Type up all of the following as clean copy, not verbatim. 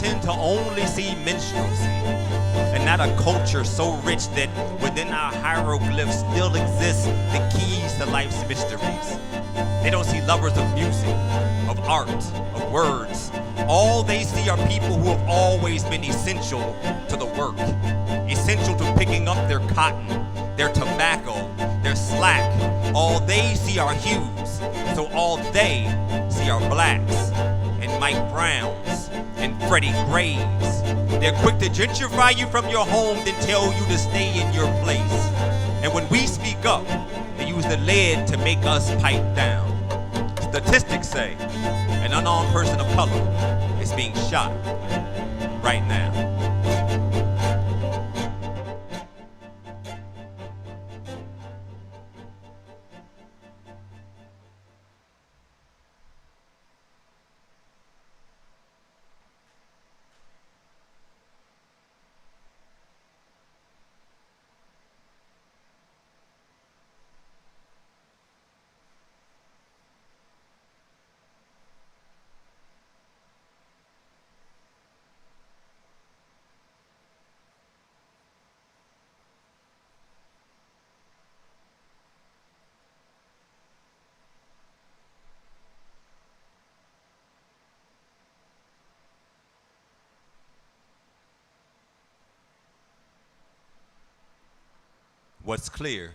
tend to only see minstrelsy, and not a culture so rich that within our hieroglyphs still exist the keys to life's mysteries. They don't see lovers of music, of art, of words. All they see are people who have always been essential to the work, essential to picking up their cotton, their tobacco, their slack. All they see are hues, so all they see are blacks and Mike Browns and Freddie Grays. They're quick to gentrify you from your home, then tell you to stay in your place. And when we speak up, they use the lead to make us pipe down. Statistics say an unarmed person of color is being shot right now. What's clear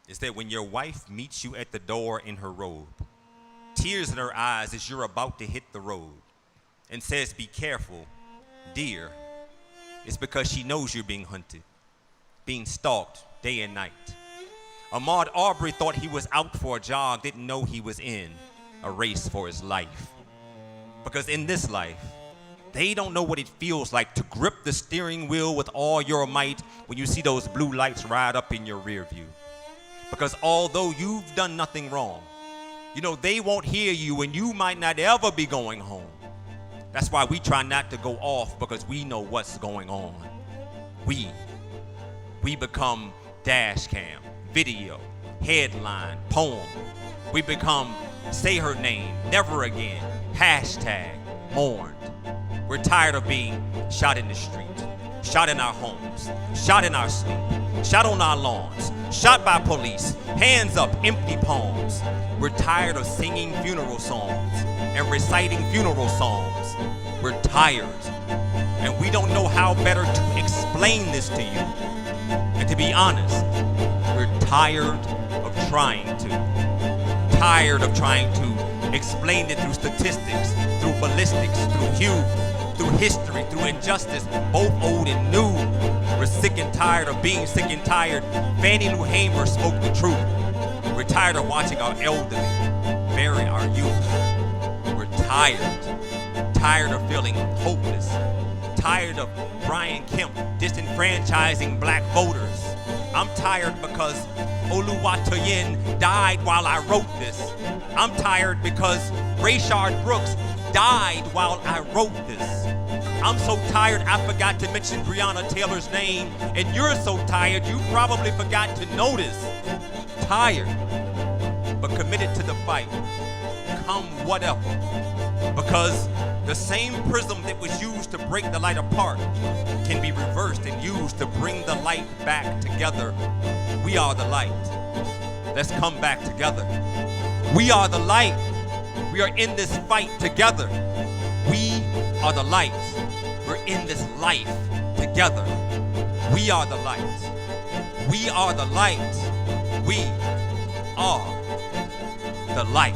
is that when your wife meets you at the door in her robe, tears in her eyes as you're about to hit the road, and says, "Be careful, dear," it's because she knows you're being hunted, being stalked day and night. Ahmaud Arbery thought he was out for a jog, didn't know he was in a race for his life. Because in this life, they don't know what it feels like to grip the steering wheel with all your might when you see those blue lights ride up in your rear view. Because although you've done nothing wrong, you know they won't hear you and you might not ever be going home. That's why we try not to go off, because we know what's going on. We become dash cam, video, headline, poem. We become say her name, never again, hashtag, mourned. We're tired of being shot in the street, shot in our homes, shot in our sleep, shot on our lawns, shot by police, hands up, empty palms. We're tired of singing funeral songs and reciting funeral songs. We're tired, and we don't know how better to explain this to you. And to be honest, we're tired of trying to explain it through statistics, through ballistics, through Hue, through history, through injustice, both old and new. We're sick and tired of being sick and tired. Fannie Lou Hamer spoke the truth. We're tired of watching our elderly bury our youth. We're tired of feeling hopeless, tired of Brian Kemp disenfranchising black voters. I'm tired because Oluwatoyin died while I wrote this. I'm tired because Rayshard Brooks died while I wrote this. I'm so tired I forgot to mention Breonna Taylor's name, and you're so tired you probably forgot to notice. Tired, but committed to the fight, come whatever. Because the same prism that was used to break the light apart can be reversed and used to bring the light back together. We are the light. Let's come back together. We are the light. We are in this fight together. We are the light. We're in this life together. We are the light. We are the light. We are the light.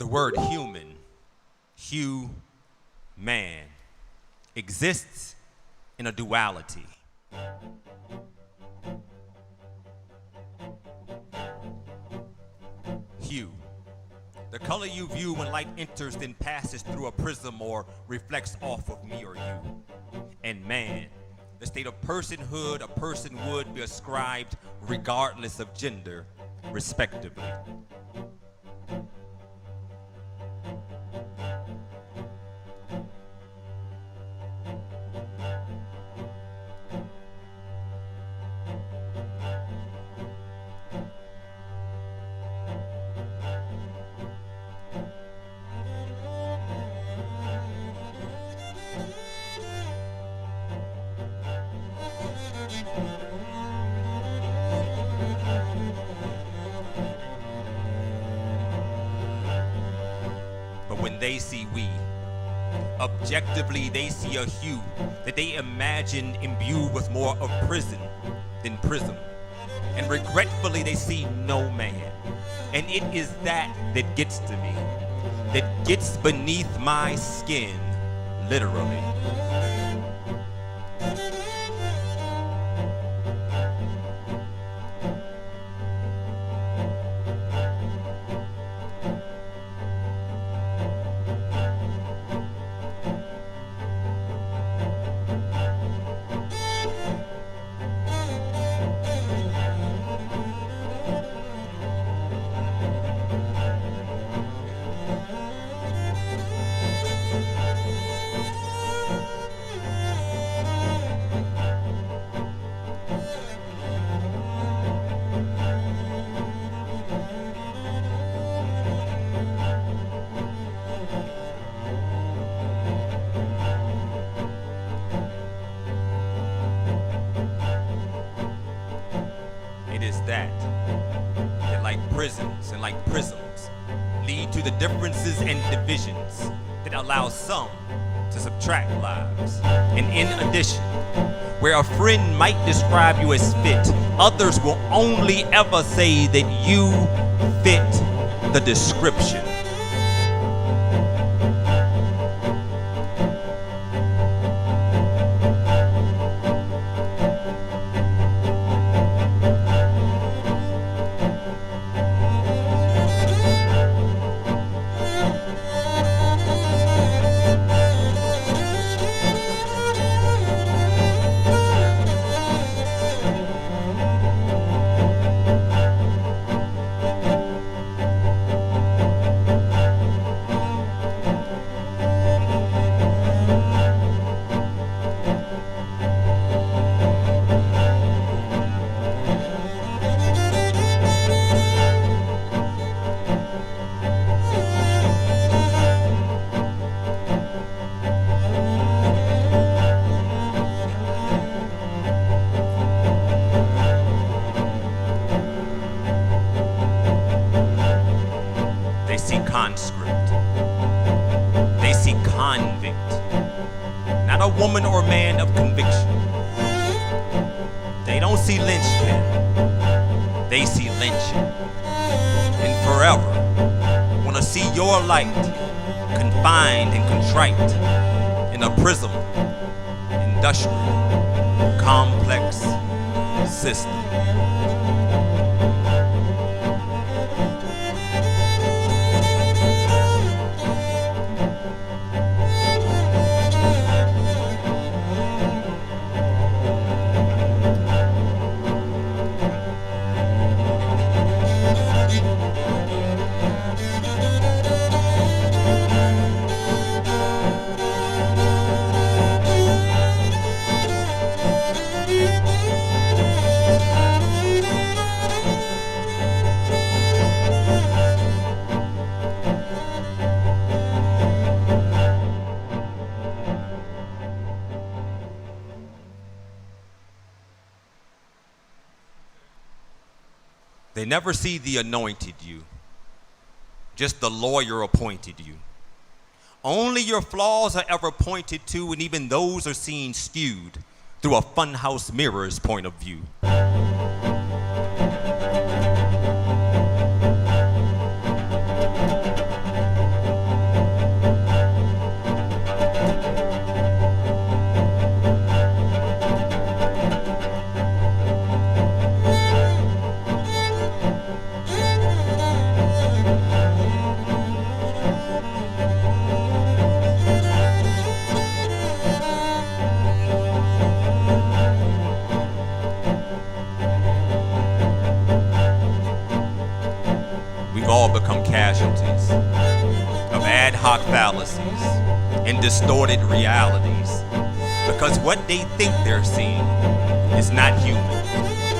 The word human, Hue+Men, exists in a duality. Hue, the color you view when light enters then passes through a prism or reflects off of me or you. And man, the state of personhood a person would be ascribed regardless of gender, respectively. They see we. Objectively, they see a hue that they imagine imbued with more of prison than prism. And regretfully, they see no man. And it is that that gets to me, that gets beneath my skin, literally. That like prisons and like prisms lead to the differences and divisions that allow some to subtract lives. And in addition, where a friend might describe you as fit, others will only ever say that you fit the description. They see convict, not a woman or man of conviction. They don't see linchpin, they see lynching. And forever wanna see your light confined and contrite in a prism, industrial, complex system. They never see the anointed you, just the lawyer appointed you. Only your flaws are ever pointed to, and even those are seen skewed through a funhouse mirror's point of view. hoc fallacies and distorted realities, because what they think they're seeing is not human,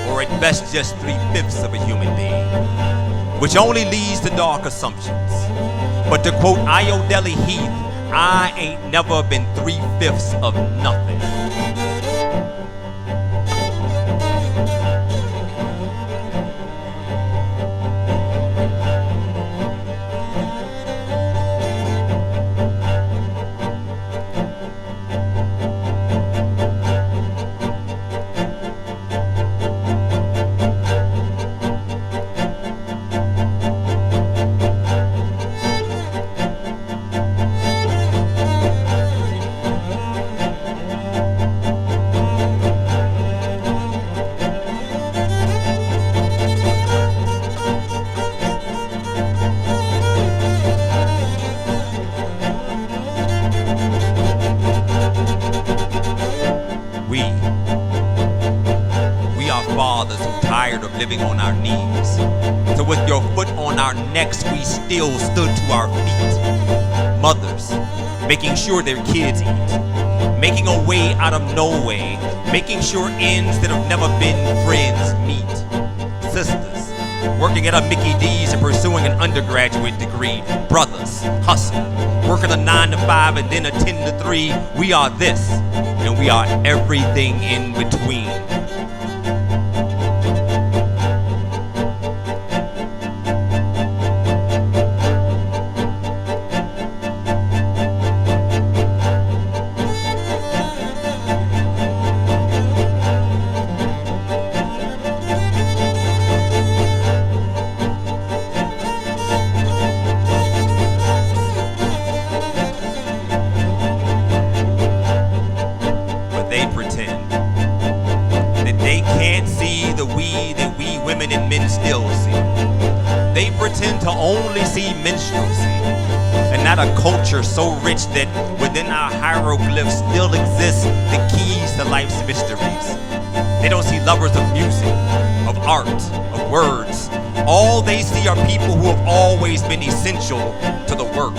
or at best just 3/5 of a human being, which only leads to dark assumptions. But to quote Ayodele Heath, I ain't never been 3/5 of nothing. Living on our knees. So with your foot on our necks, we still stood to our feet. Mothers, making sure their kids eat. Making a way out of no way. Making sure ends that have never been friends meet. Sisters, working at a Mickey D's and pursuing an undergraduate degree. Brothers, hustling, working a 9 to 5 and then a 10 to 3. We are this, and we are everything in between. To only see minstrelsy, and not a culture so rich that within our hieroglyphs still exist the keys to life's mysteries. They don't see lovers of music, of art, of words. All they see are people who have always been essential to the work,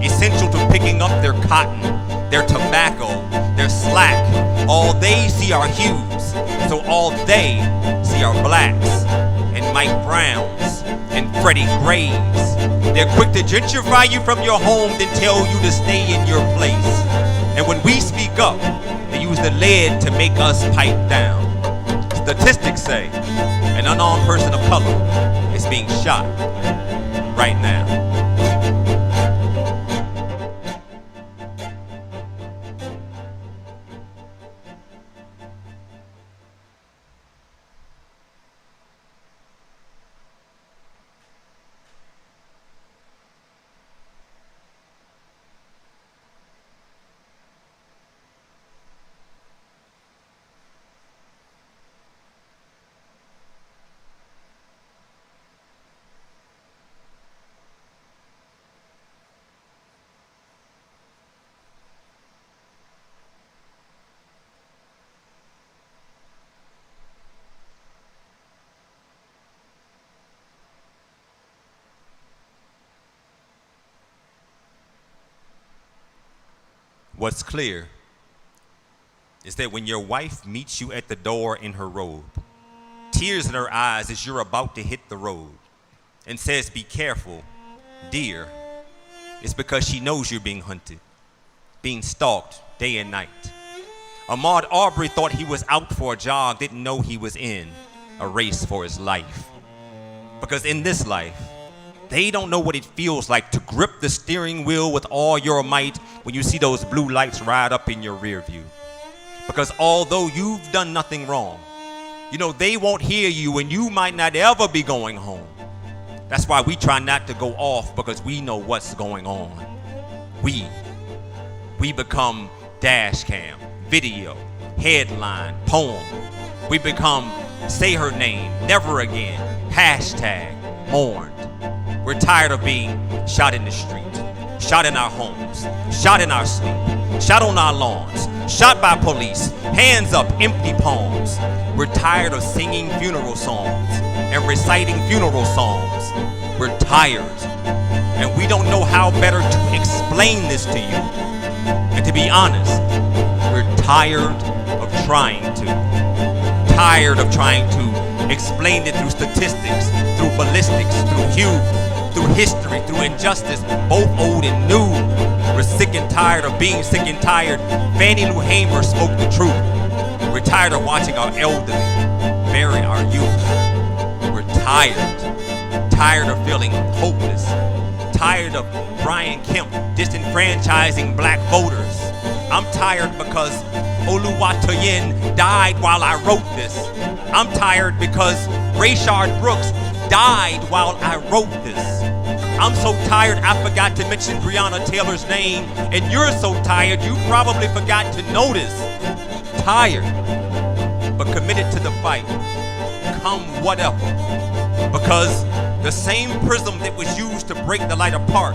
essential to picking up their cotton, their tobacco, their slack. All they see are hues, so all they see are blacks and Mike Browns and Freddie Grays. They're quick to gentrify you from your home, then tell you to stay in your place. And when we speak up, they use the lead to make us pipe down. Statistics say an unarmed person of color is being shot right now. What's clear is that when your wife meets you at the door in her robe, tears in her eyes as you're about to hit the road, and says, "Be careful, dear," it's because she knows you're being hunted, being stalked day and night. Ahmaud Arbery thought he was out for a jog, didn't know he was in a race for his life. Because in this life, they don't know what it feels like to grip the steering wheel with all your might when you see those blue lights ride up in your rear view. Because although you've done nothing wrong, you know they won't hear you and you might not ever be going home. That's why we try not to go off, because we know what's going on. We become dash cam, video, headline, poem. We become say her name, never again, hashtag, mourned. We're tired of being shot in the street, shot in our homes, shot in our sleep, shot on our lawns, shot by police, hands up, empty palms. We're tired of singing funeral songs and reciting funeral songs. We're tired And we don't know how better to explain this to you. And to be honest, we're tired of trying to. Tired of trying to explain it through statistics, through ballistics, through hue, through history, through injustice, both old and new. We're sick and tired of being sick and tired. Fannie Lou Hamer spoke the truth. We're tired of watching our elderly bury our youth. We're tired of feeling hopeless. Tired of Brian Kemp disenfranchising black voters. I'm tired because Oluwatoyin died while I wrote this. I'm tired because Rayshard Brooks died while I wrote this. I'm so tired I forgot to mention Breonna Taylor's name, and you're so tired you probably forgot to notice. Tired, but committed to the fight, come whatever. Because the same prism that was used to break the light apart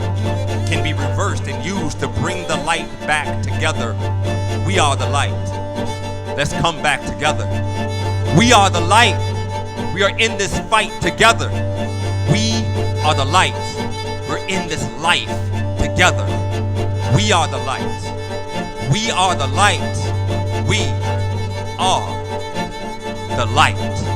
can be reversed and used to bring the light back together. We are the light. Let's come back together. We are the light. We are in this fight together. We are the light. We're in this life together. We are the light. We are the light. We are the light.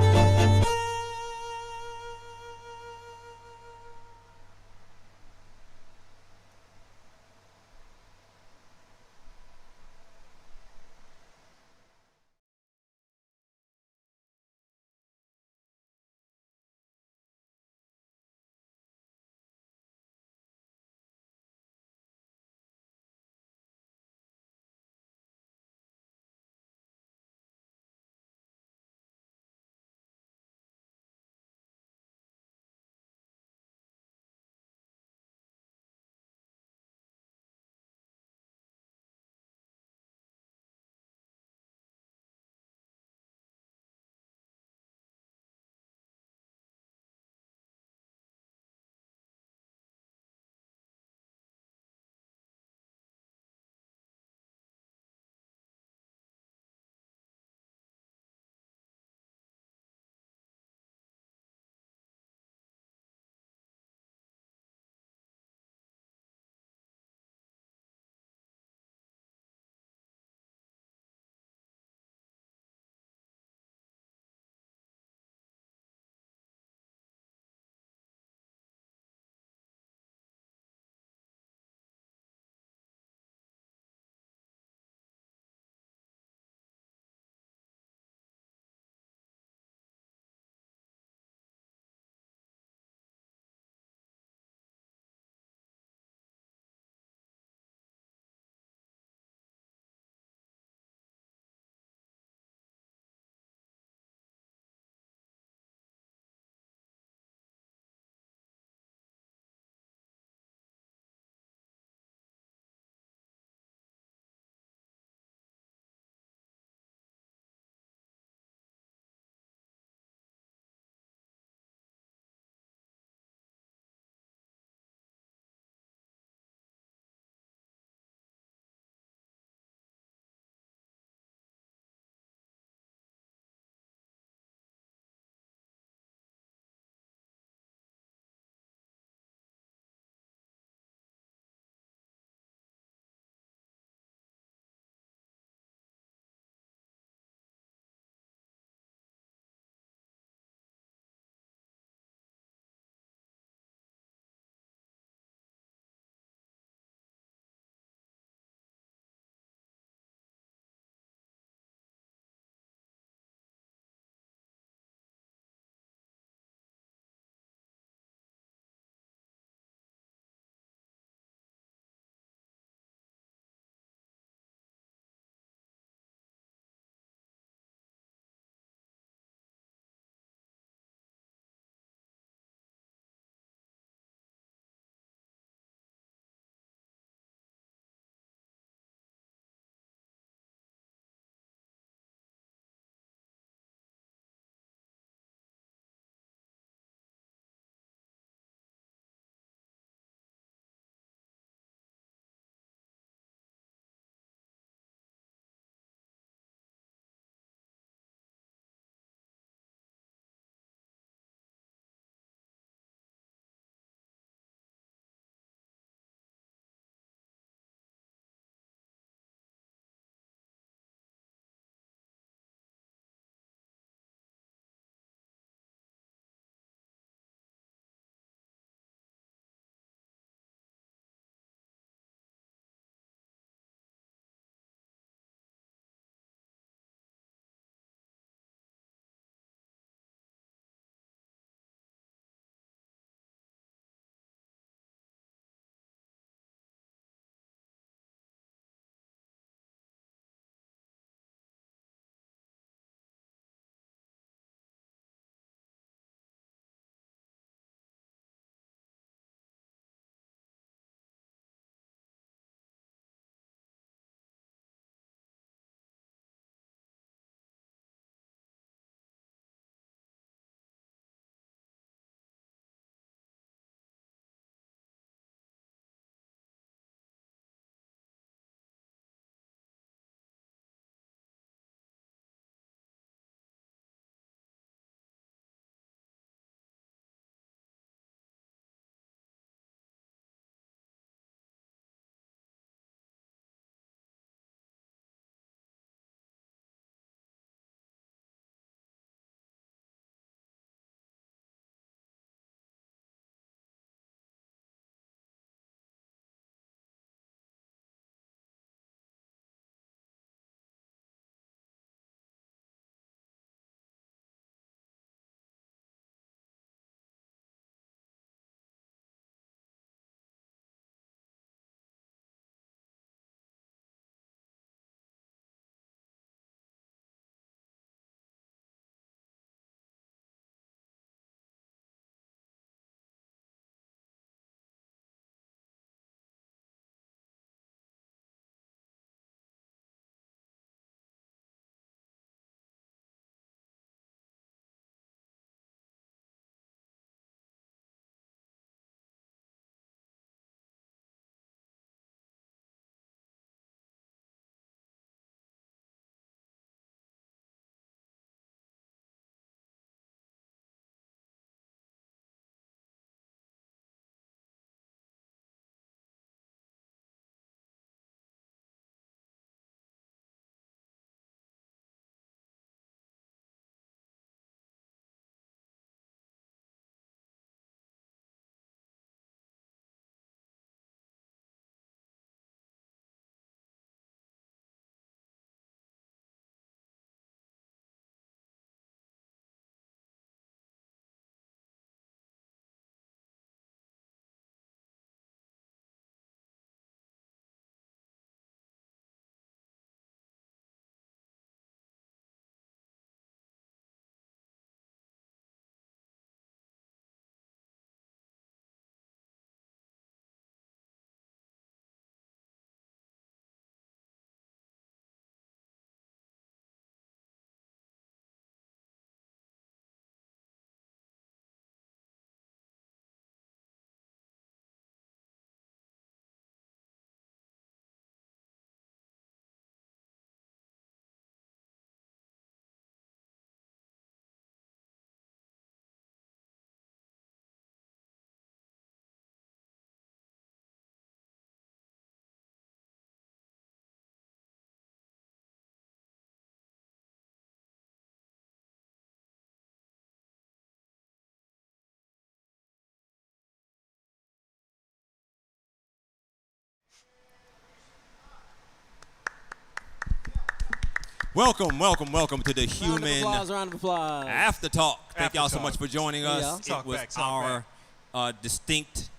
Welcome, welcome, welcome to the Hue+Men Round of applause. After Talk. Thank After y'all so Talk. much for joining us. Talk It was back, talk our distinct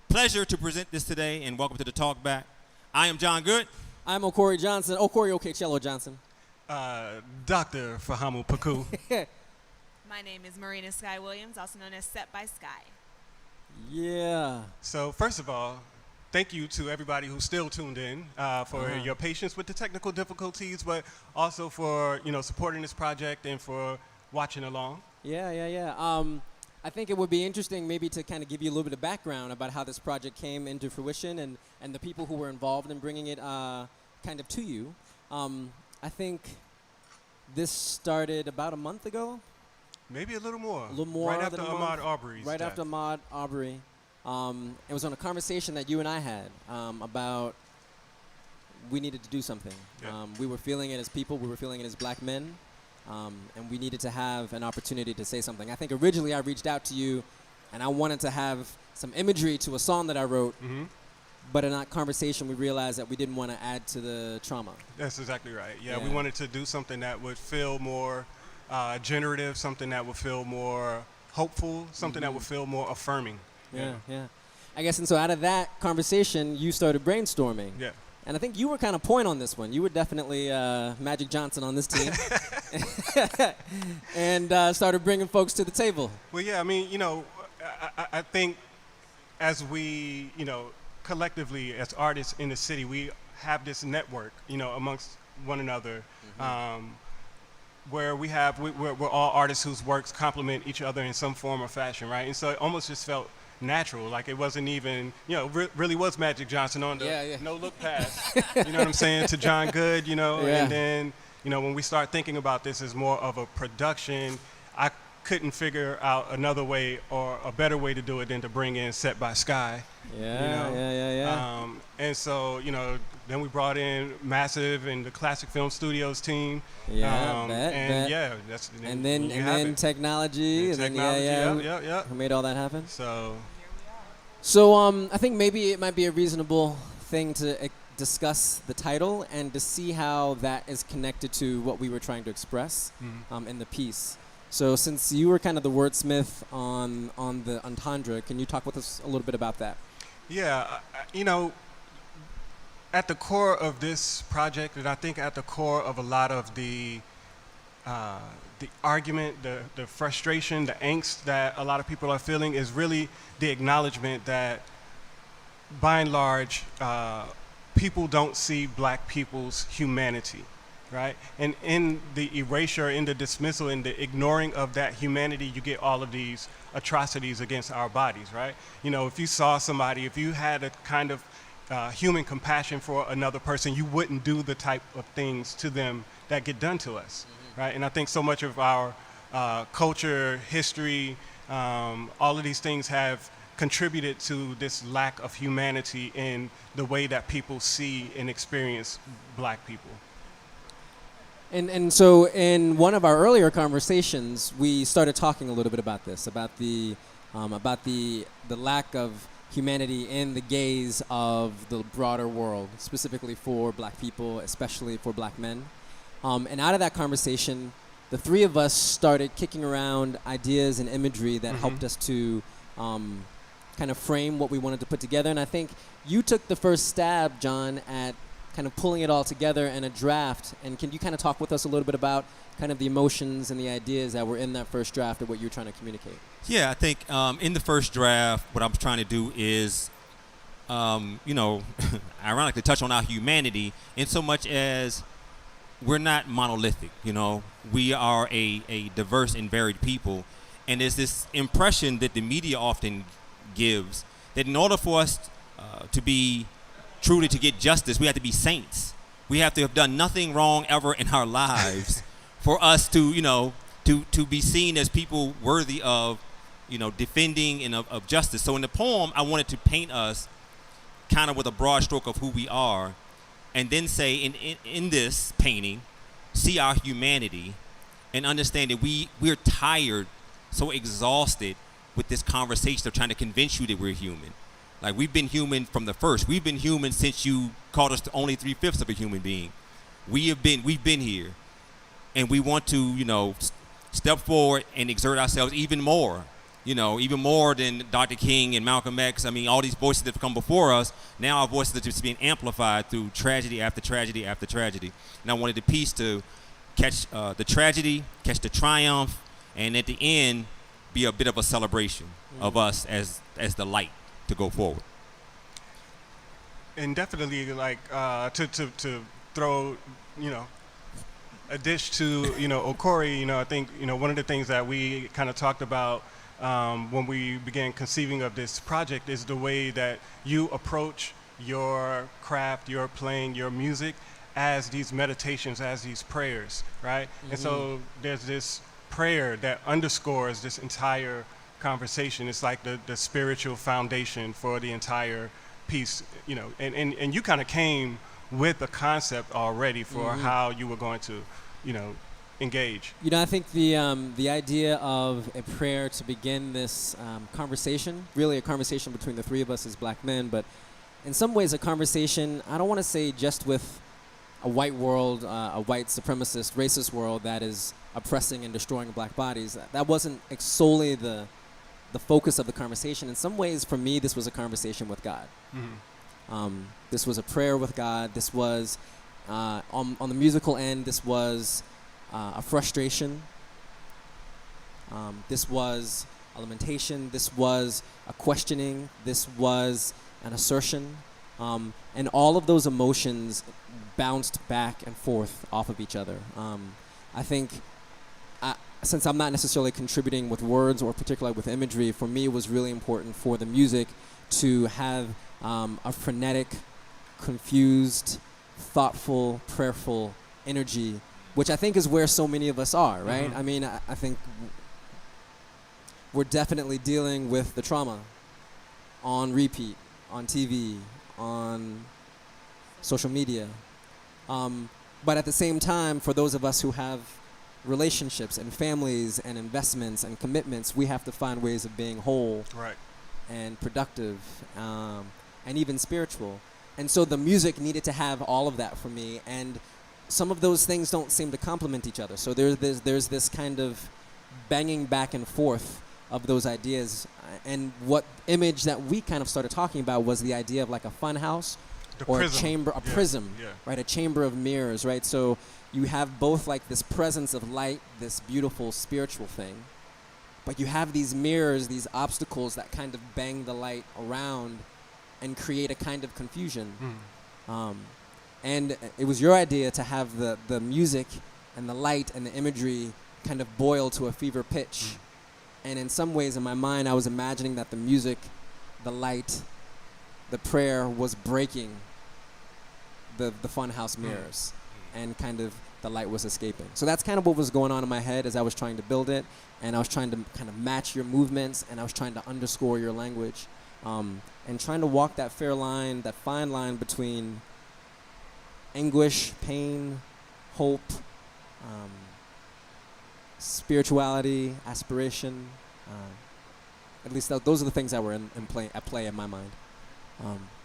pleasure to present this today, and welcome to the Talk Back. I am Jon Goode. I'm Okorie Johnson. Okorie Johnson. Dr. Fahamu Pecou. My name is Marina Sky Williams, also known as Set by Sky. Yeah. So first of all, thank you to everybody who's still tuned in for your patience with the technical difficulties, but also for supporting this project and for watching along. Yeah. I think it would be interesting maybe to kind of give you a little bit of background about how this project came into fruition and the people who were involved in bringing it kind of to you. I think this started about a month ago. Maybe a little more. A little more. Right after than a Ahmaud month. Arbery's Right death. after Ahmaud Arbery. It was on a conversation that you and I had about we needed to do something. Yeah. We were feeling it as people. We were feeling it as black men. And we needed to have an opportunity to say something. I think originally I reached out to you, and I wanted to have some imagery to a song that I wrote. Mm-hmm. But in that conversation, we realized that we didn't want to add to the trauma. That's exactly right. Yeah, we Yeah. wanted to do something that would feel more generative, something that would feel more hopeful, something that would feel more affirming. Yeah. I guess, and so out of that conversation, you started brainstorming. Yeah. And I think you were kind of point on this one. You were definitely Magic Johnson on this team. And started bringing folks to the table. Well, yeah, I mean, I think as we, collectively as artists in the city, we have this network, amongst one another, where we're all artists whose works complement each other in some form or fashion, right? And so it almost just felt natural, like it wasn't even, really was Magic Johnson on the no look pass, you know what I'm saying, to Jon Goode, and then, when we start thinking about this as more of a production, I couldn't figure out another way or a better way to do it than to bring in Set by Sky. Yeah. And so, then we brought in Massive and the Classic Film Studios team. Bet. Yeah, that's And then technology. And and technology, then, yeah. Who made all that happen? So I think maybe it might be a reasonable thing to discuss the title and to see how that is connected to what we were trying to express in the piece. So since you were kind of the wordsmith on the entendre, can you talk with us a little bit about that? Yeah, at the core of this project, and I think at the core of a lot of the argument, the frustration, the angst that a lot of people are feeling is really the acknowledgement that, by and large, people don't see black people's humanity, right? And in the erasure, in the dismissal, in the ignoring of that humanity, you get all of these atrocities against our bodies, right? If you saw somebody, if you had a kind of human compassion for another person, you wouldn't do the type of things to them that get done to us, right? And I think so much of our culture, history, all of these things have contributed to this lack of humanity in the way that people see and experience black people. And so in one of our earlier conversations, we started talking a little bit about this, about the lack of humanity in the gaze of the broader world, specifically for black people, especially for black men. And out of that conversation, the three of us started kicking around ideas and imagery that helped us to kind of frame what we wanted to put together. And I think you took the first stab, Jon, at kind of pulling it all together in a draft. And can you kind of talk with us a little bit about kind of the emotions and the ideas that were in that first draft of what you were trying to communicate? Yeah, I think in the first draft, what I'm trying to do is, ironically touch on our humanity in so much as we're not monolithic. We are a diverse and varied people. And there's this impression that the media often gives that in order for us to be truly to get justice, we have to be saints. We have to have done nothing wrong ever in our lives for us to be seen as people worthy of, defending and of justice. So in the poem, I wanted to paint us kind of with a broad stroke of who we are, and then say in this painting, see our humanity and understand that we're tired, so exhausted with this conversation of trying to convince you that we're human. Like, we've been human from the first. We've been human since you called us to only 3/5 of a human being. We've been here, and we want to, step forward and exert ourselves even more. Even more than Dr. King and Malcolm X. I mean, all these voices that have come before us, now our voices are just being amplified through tragedy after tragedy after tragedy. And I wanted the piece to catch the tragedy, catch the triumph, and at the end, be a bit of a celebration of us as the light to go forward. And definitely, like, to throw, a dish to, Okorie, I think, one of the things that we kind of talked about when we began conceiving of this project is the way that you approach your craft, your playing, your music as these meditations, as these prayers, right? And so there's this prayer that underscores this entire conversation. It's like the spiritual foundation for the entire piece, and you kind of came with a concept already for how you were going to, engage. I think the idea of a prayer to begin this conversation, really a conversation between the three of us as black men, but in some ways a conversation, I don't want to say just with a white world, a white supremacist, racist world that is oppressing and destroying black bodies. That wasn't solely the focus of the conversation. In some ways, for me, this was a conversation with God. This was a prayer with God. This was, on the musical end, this was a frustration. This was a lamentation. This was a questioning. This was an assertion. And all of those emotions bounced back and forth off of each other. I think since I'm not necessarily contributing with words or particularly with imagery, for me it was really important for the music to have a frenetic, confused, thoughtful, prayerful energy, which I think is where so many of us are, right? I mean, I think we're definitely dealing with the trauma on repeat, on TV, on social media. But at the same time, for those of us who have relationships and families and investments and commitments, we have to find ways of being whole and productive and even spiritual. And so the music needed to have all of that for me, and some of those things don't seem to complement each other. So there's this kind of banging back and forth of those ideas. And what image that we kind of started talking about was the idea of like a fun house or a chamber, a prism, right? A chamber of mirrors, right? So you have both like this presence of light, this beautiful spiritual thing, but you have these mirrors, these obstacles that kind of bang the light around and create a kind of confusion. And it was your idea to have the music and the light and the imagery kind of boil to a fever pitch. And in some ways in my mind, I was imagining that the music, the light, the prayer was breaking the funhouse mirrors, and kind of the light was escaping. So that's kind of what was going on in my head as I was trying to build it, and I was trying to kind of match your movements, and I was trying to underscore your language, and trying to walk that fine line between anguish, pain, hope, spirituality, aspiration. At least those are the things that were at play in my mind.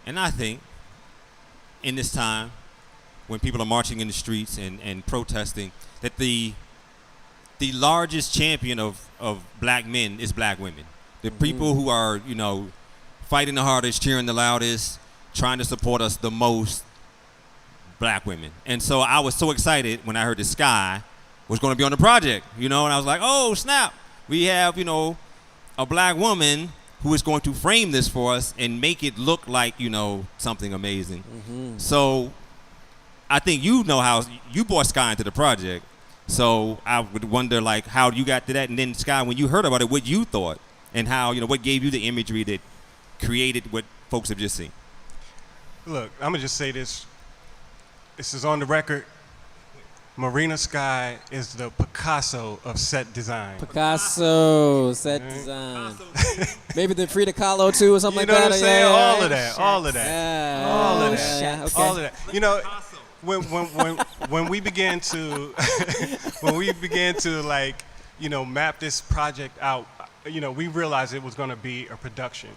And I think in this time when people are marching in the streets and protesting, that the largest champion of black men is black women. The people who are, fighting the hardest, cheering the loudest, trying to support us the most, black women. And so I was so excited when I heard the Sky was going to be on the project, and I was like, oh, snap. We have, a black woman who is going to frame this for us and make it look like, something amazing. So I think how you brought Sky into the project. So I would wonder, like, how you got to that. And then, Sky, when you heard about it, what you thought and how, what gave you the imagery that created what folks have just seen. Look, I'm going to just say this. This is on the record. Marina Sky is the Picasso of set design. Picasso, set design. Maybe the Frida Kahlo too, or something like that. You know what I'm saying? All of that. All of that. When we began to, like, map this project out, we realized it was going to be a production.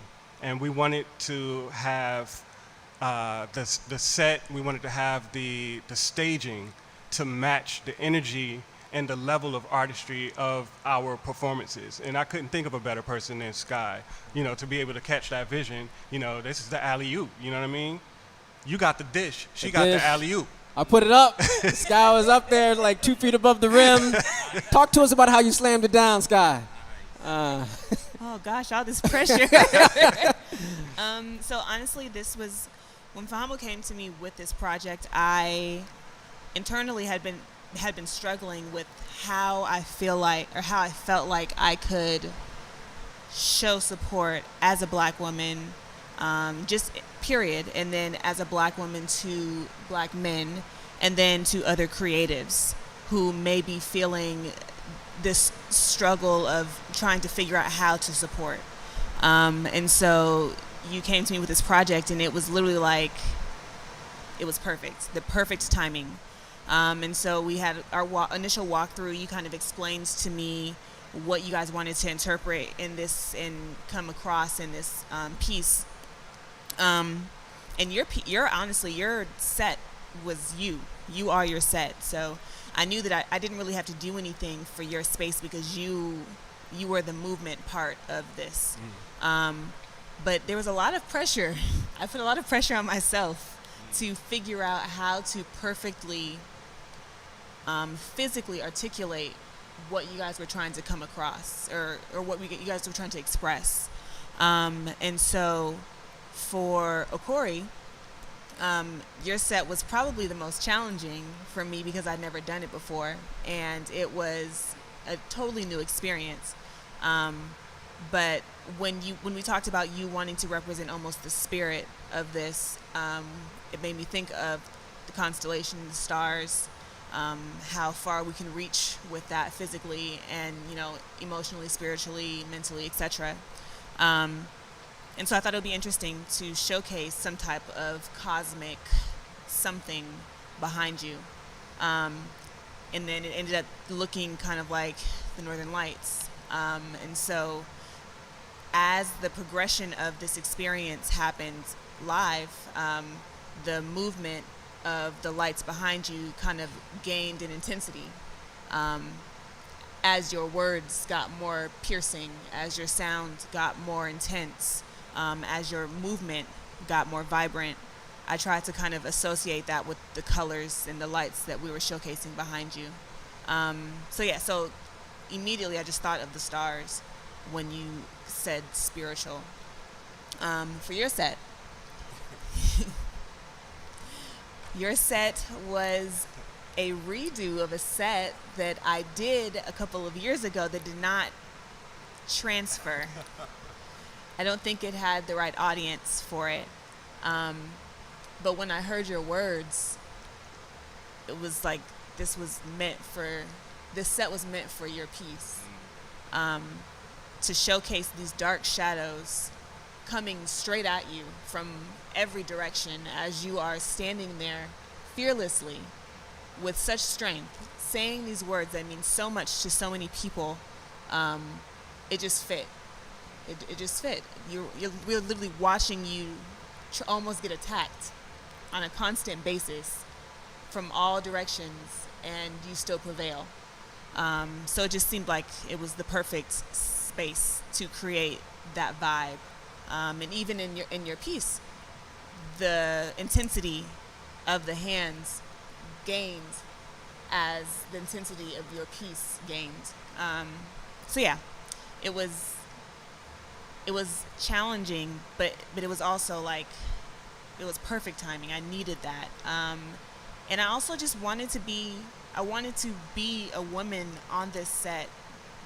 and we wanted to have the set. We wanted to have the staging to match the energy and the level of artistry of our performances. And I couldn't think of a better person than Sky, to be able to catch that vision. This is the alley-oop, you know what I mean? You got the dish, she got the alley-oop. I put it up. Sky was up there like 2 feet above the rim. Talk to us about how you slammed it down, Sky. Oh gosh, all this pressure. So honestly, this was, when Fahamu came to me with this project, I internally had been struggling with how I felt like I could show support as a black woman, just period, and then as a black woman to black men, and then to other creatives who may be feeling this struggle of trying to figure out how to support. And so you came to me with this project, and it was literally like, it was perfect, the perfect timing. And so we had our initial walkthrough. You kind of explained to me what you guys wanted to interpret in this and come across in this piece. And honestly, your set was you. You are your set. So I knew that I didn't really have to do anything for your space because you were the movement part of this. But there was a lot of pressure. I put a lot of pressure on myself to figure out how to perfectly physically articulate what you guys were trying to come across, or what you guys were trying to express. And so for Okorie, your set was probably the most challenging for me because I'd never done it before, and it was a totally new experience. But when we talked about you wanting to represent almost the spirit of this, it made me think of the constellation, the stars, how far we can reach with that physically and, emotionally, spiritually, mentally, etc. And so I thought it would be interesting to showcase some type of cosmic something behind you. And then it ended up looking kind of like the Northern Lights. And so as the progression of this experience happened live, the movement of the lights behind you kind of gained in intensity. As your words got more piercing, as your sound got more intense, as your movement got more vibrant, I tried to kind of associate that with the colors and the lights that we were showcasing behind you. So immediately I just thought of the stars when you said spiritual. For your set, your set was a redo of a set that I did a couple of years ago that did not transfer. I don't think it had the right audience for it. But when I heard your words, it was like this set was meant for your piece. To showcase these dark shadows coming straight at you from every direction as you are standing there fearlessly with such strength, saying these words that mean so much to so many people. It just fit. It just fit. We're literally watching you almost get attacked on a constant basis from all directions, and you still prevail. So it just seemed like it was the perfect space to create that vibe. And even in your piece, the intensity of the hands gained as the intensity of your piece gained. So yeah, it was challenging, but it was also like, it was perfect timing. I needed that. And I also just wanted to be a woman on this set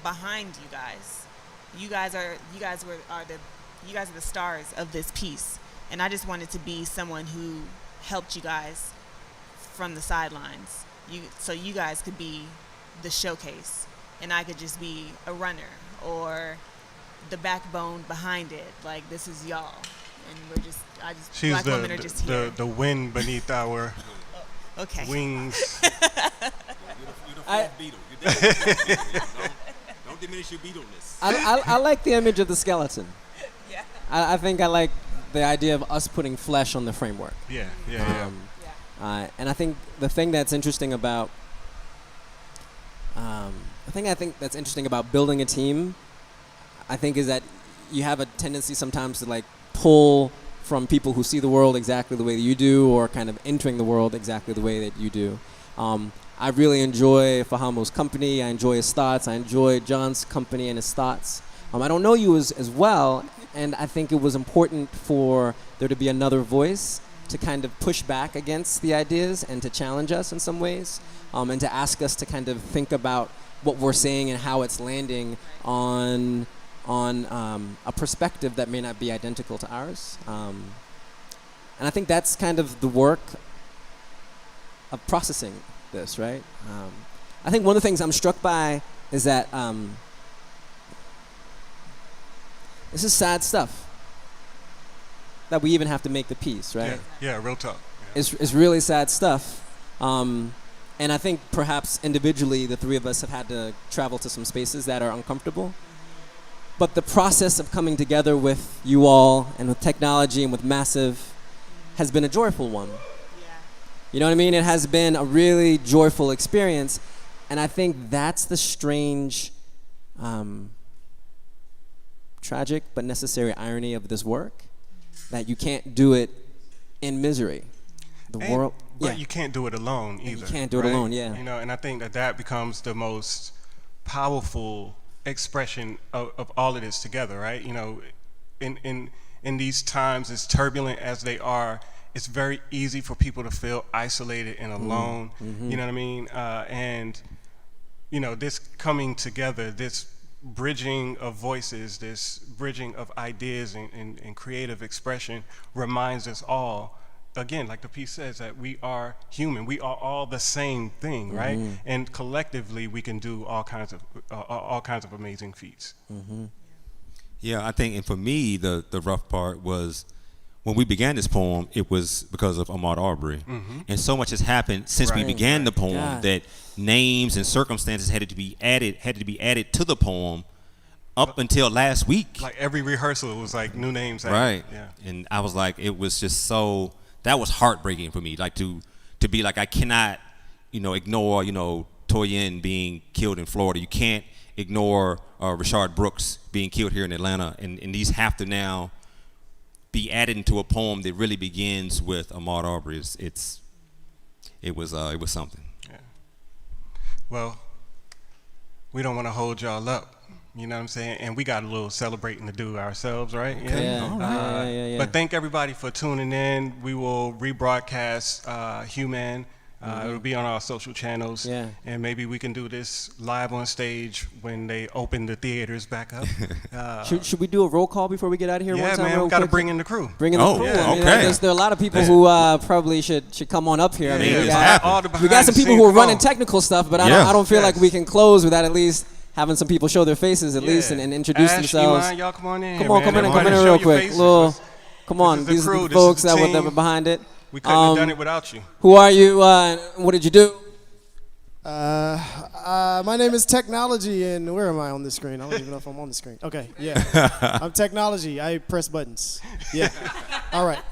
behind you guys. You guys are the stars of this piece, and I just wanted to be someone who helped you guys from the sidelines. So you guys could be the showcase, and I could just be a runner or the backbone behind it. Like, this is y'all, and she's black women are just here. The wind beneath our okay. wings. You're the fourth beetle. You're definitely the fourth beetle. Don't diminish your beetleness. I like the image of the skeleton. Yeah. I think I like the idea of us putting flesh on the framework. Yeah. And I think the thing that's interesting about building a team, I think, is that you have a tendency sometimes to like pull from people who see the world exactly the way that you do, or kind of entering the world exactly the way that you do. I really enjoy Fahamu's company. I enjoy his thoughts. I enjoy Jon's company and his thoughts. I don't know you as well, and I think it was important for there to be another voice to kind of push back against the ideas and to challenge us in some ways, and to ask us to kind of think about what we're saying and how it's landing on a perspective that may not be identical to ours. And I think that's kind of the work of processing this, right? I think one of the things I'm struck by is that this is sad stuff that we even have to make the piece, right? Yeah, real talk. Yeah. It's really sad stuff. And I think perhaps individually the three of us have had to travel to some spaces that are uncomfortable. But the process of coming together with you all and with technology and with Massive has been a joyful one. Yeah. You know what I mean? It has been a really joyful experience. And I think that's the strange, tragic but necessary irony of this work, that you can't do it in misery. But you can't do it alone either. You can't do it alone, yeah. You know, and I think that becomes the most powerful expression of all of this together, right? You know, in these times as turbulent as they are, it's very easy for people to feel isolated and alone. You know what I mean? And you know, this coming together, this bridging of voices, this bridging of ideas and creative expression reminds us all, again, like the piece says, that we are human. We are all the same thing, right? And collectively, we can do all kinds of amazing feats. Yeah, I think, and for me, the rough part was when we began this poem, it was because of Ahmaud Arbery. And so much has happened since we began the poem that names and circumstances had to be added to the poem up until last week. Like every rehearsal was like new names. Right. Yeah. And I was like, it was just so, that was heartbreaking for me. Like to be like, I cannot, ignore, Toyin being killed in Florida. You can't ignore Rashard Brooks being killed here in Atlanta. And these have to now be added into a poem that really begins with Ahmaud Arbery. It was something. Yeah. Well, we don't want to hold y'all up. You know what I'm saying? And we got a little celebrating to do ourselves, right? Okay. Yeah. All right. Yeah. But thank everybody for tuning in. We will rebroadcast Hue+Men. It'll be on our social channels. Yeah. And maybe we can do this live on stage when they open the theaters back up. Should we do a roll call before we get out of here? Yeah, one time, man, we got to bring in the crew. Bring in the crew. Yeah. I mean, Okay. There are a lot of people who probably should come on up here. I mean, Yeah, we got some people who are running technical stuff, but I don't feel like we can close without at least having some people show their faces at least and introduce themselves. Y'all come on in. Come in real quick. Come on, these are the folks that were behind it. We couldn't have done it without you. Who are you? What did you do? My name is Technology, and where am I on the screen? I don't even know if I'm on the screen. Okay, yeah. I'm Technology. I press buttons. Yeah. All right.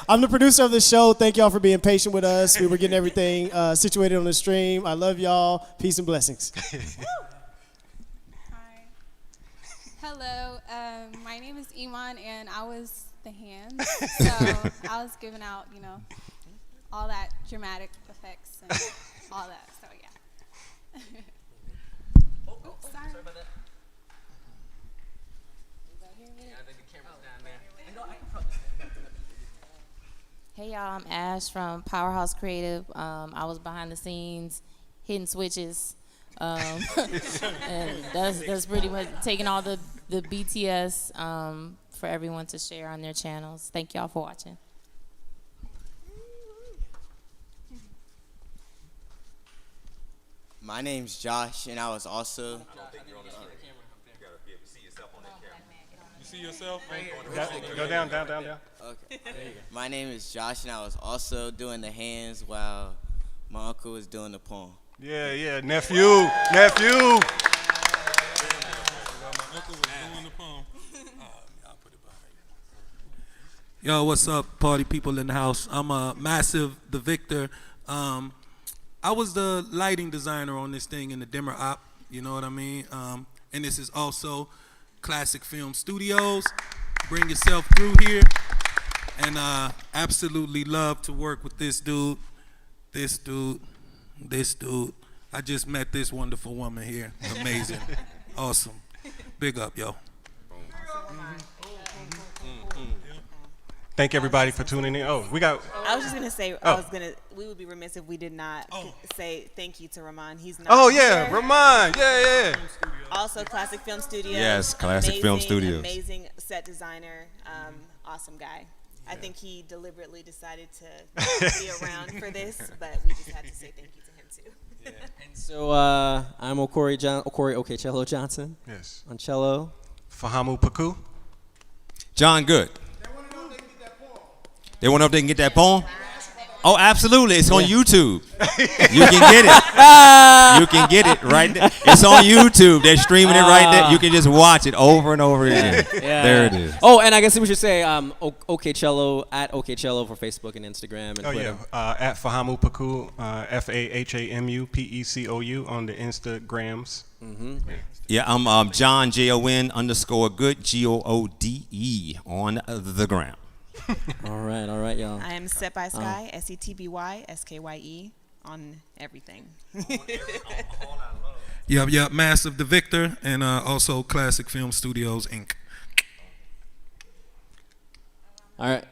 I'm the producer of the show. Thank y'all for being patient with us. We were getting everything situated on the stream. I love y'all. Peace and blessings. Hi. Hello. My name is Iman, and I was the hand. So I was giving out, all that dramatic effects and all that. So yeah. Sorry about that. Hey y'all, I'm Ash from Powerhouse Creative. I was behind the scenes, hitting switches, and that's pretty much taking all the BTS for everyone to share on their channels. Thank y'all for watching. My name's Josh, and I was also. You see yourself? Go down. Okay. My name is Josh, and I was also doing the hands while my uncle was doing the poem. Yeah, nephew. My uncle was doing the poem. Yo, what's up, party people in the house? I'm a Massive the Victor. I was the lighting designer on this thing in the dimmer op, you know what I mean? And this is also Classic Film Studios. Bring yourself through here. And absolutely love to work with this dude. I just met this wonderful woman here. Amazing. Awesome. Big up, yo. Thank everybody for tuning in. Oh, we got. I was just gonna say, we would be remiss if we did not say thank you to Ramon. He's not. Oh yeah, here. Ramon. Yeah. Also, Classic Film Studios. Yes, Classic Film Studios. Amazing set designer. Awesome guy. I think he deliberately decided to be around for this, but we just had to say thank you to him too. And so I'm Okorie Johnson. Yes. On cello. Fahamu Pecou. Jon Goode. They want to know if they can get that poem? Oh, absolutely. It's on YouTube. You can get it. You can get it right there. It's on YouTube. They're streaming it right there. You can just watch it over and over again. There it is. Oh, and I guess we should say OK Cello at OK Cello for Facebook and Instagram and Twitter. At Fahamu Pecou, Fahamu Pecou on the Instagrams. Mm-hmm. Yeah, I'm Jon Jon _Goode GOODE on the gram. All right, y'all. I am Set by Sky, SETBY SKYE on everything. Yep, Massive the Victor, and also Classic Film Studios, Inc. All right.